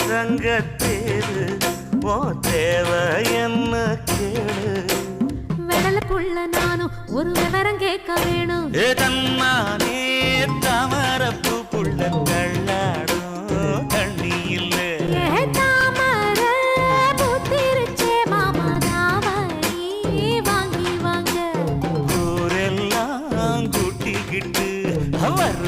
தங்கத்தேரு ஓ தேவை என்ன கேளு வெடல புள்ள நானும் ஒரு விவரம் கேட்க வேணும் தன்னானே தாமரப்பு புள்ள கள்ளாடும் தண்ணி இல்ல தாமர பூத்திருச்சே மாமா தாவணி வாங்கி வாங்க ஊரெல்லாம் கூட்டிக்கிட்டு அவர்